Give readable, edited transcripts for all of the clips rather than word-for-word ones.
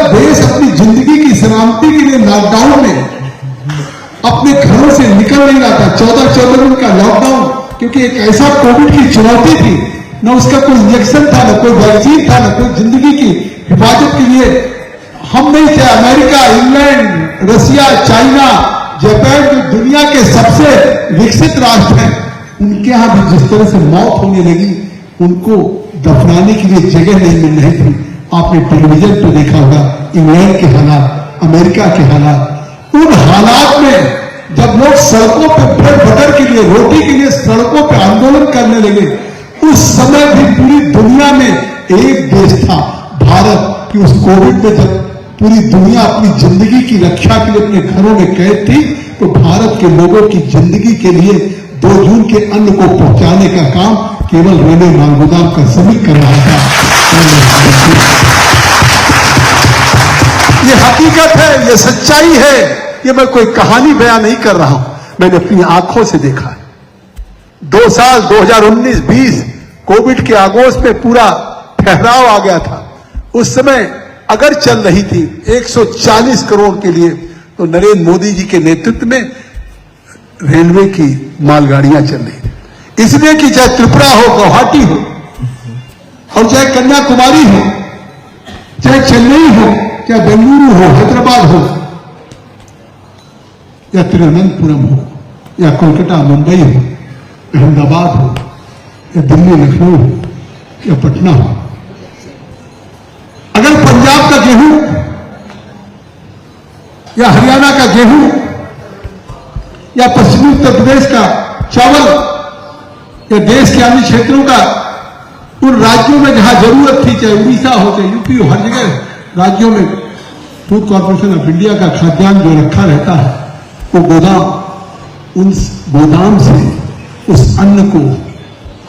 देश अपनी जिंदगी की सलामती के लिए लॉकडाउन में अपने घरों से निकल नहीं रहा था, 14 दिन का लॉकडाउन, क्योंकि एक ऐसा कोविड की चुनौती थी, न उसका कोई इंजेक्शन था, न कोई वैक्सीन था, न कोई जिंदगी की हिफाजत के लिए हम नहीं थे। America, England, Russia, China, Japan, जो दुनिया के सबसे विकसित राष्ट्र हैं, उनके यहां भी जिस तरह से मौत होने लगी, उनको दफनाने के लिए जगह नहीं मिल रही थी। आपने टेलीविजन पर देखा होगा इंग्लैंड के हालात, अमेरिका के हालात। उन हालात में जब लोग सड़कों पर ब्रेड बटर के लिए, रोटी के लिए सड़कों पर आंदोलन करने लगे, उस समय भी पूरी दुनिया में एक देश था, भारत, कि उस कोविड में जब पूरी दुनिया अपनी जिंदगी की रक्षा के लिए अपने घरों में कैद थी, तो भारत के लोगों की जिंदगी के लिए 2 जून के अन्न को पहुंचाने का काम केवल रेलवे मालगोदाम का श्रमिक कर रहा था। ये हकीकत है, ये सच्चाई है, ये मैं कोई कहानी बयान नहीं कर रहा हूं, मैंने अपनी आंखों से देखा है। 2 साल 2019-20 कोविड के अगस्त में पूरा ठहराव आ गया था। उस समय अगर चल रही थी 140 करोड़ के लिए, तो नरेंद्र मोदी जी के नेतृत्व में रेलवे की मालगाड़ियां चल रही थी। इसलिए कि चाहे त्रिपुरा हो, गुवाहाटी हो, और चाहे कन्याकुमारी हो, चाहे चेन्नई हो, चाहे बेंगलुरु हो, हैदराबाद हो, या तिरुवनंतपुरम हो, या कोलकाता, मुंबई हो, अहमदाबाद हो, या दिल्ली, लखनऊ हो, या पटना हो, अगर पंजाब का गेहूं या हरियाणा का गेहूं या पश्चिमी उत्तर प्रदेश का चावल या देश के अन्य क्षेत्रों का उन राज्यों में जहां जरूरत थी, चाहे उड़ीसा हो, चाहे यूपी हो, हर जगह राज्यों में फूड कॉर्पोरेशन ऑफ इंडिया का खाद्यान्न जो रखा रहता है, वो गोदाम, उन गोदाम से उस अन्न को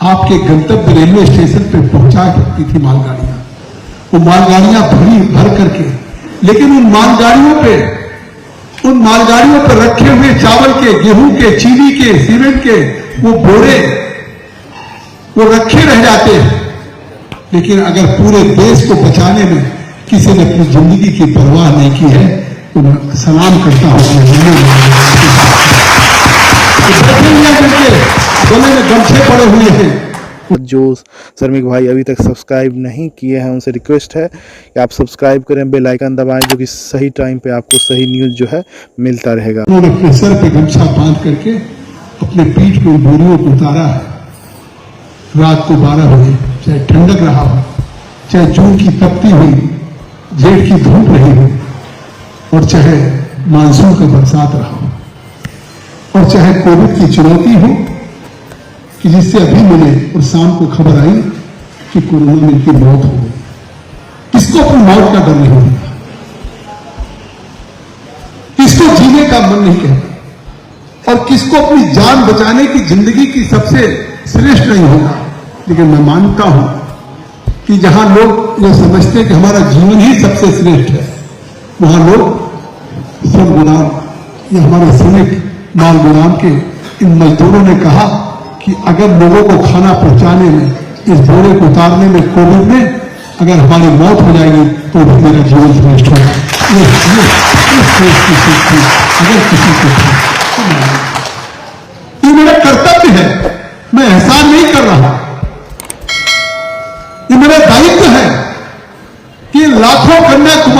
आपके गंतव्य रेलवे स्टेशन पर पहुंचा सकती थी मालगाड़ियां। वो मालगाड़ियां भर करके, लेकिन उन मालगाड़ियों पर रखे हुए चावल के, गेहूं के, चीनी के, सीमेंट के वो बोरे वो रखे रह जाते हैं। लेकिन अगर पूरे देश को बचाने में किसी ने अपनी जिंदगी की परवाह नहीं की है, तो मैं सलाम करता हूं। गले में गमछे पड़े हुए हैं। जो श्रमिक भाई अभी तक सब्सक्राइब नहीं किए हैं, उनसे रिक्वेस्ट है कि आप सब्सक्राइब करें, बेल आइकन दबाएं, जो कि सही टाइम पे आपको सही न्यूज़ जो है मिलता रहेगा। उन्होंने अपने सर पे गमछा बांध करके अपने पीठ पे बोरियों को उतारा है। रात को 12 बजे, चाहे ठंडक रहा हो, चाहे जून की तपती हुई जेठ की धूप रही हो, और चाहे मानसून का बरसात रहा हो, और चाहे कोविड की चुनौती हो कि जिससे अभी मिले और शाम को खबर आई कि कोरोना में इनकी मौत हो गई, किसको अपनी मौत का डर नहीं होता, किसको जीने का मन नहीं कहता, और किसको अपनी जान बचाने की जिंदगी की सबसे श्रेष्ठ नहीं होगा। लेकिन मैं मानता हूं कि जहां लोग ये समझते हैं कि हमारा जीवन ही सबसे श्रेष्ठ है, वहां लोग श्रम गुलाम या हमारे श्रमिक माल गुलाम के इन मजदूरों ने कहा कि अगर लोगों को खाना पहुंचाने में, इस बोरे को उतारने में, कोविड में अगर हमारी मौत हो जाएगी तो भी मेरा जीवन श्रेष्ठ होगा। अगर किसी को ये मेरा कर्तव्य है, मैं एहसान नहीं कर रहा, ये मेरा दायित्व है कि लाखों कन्याकुमारी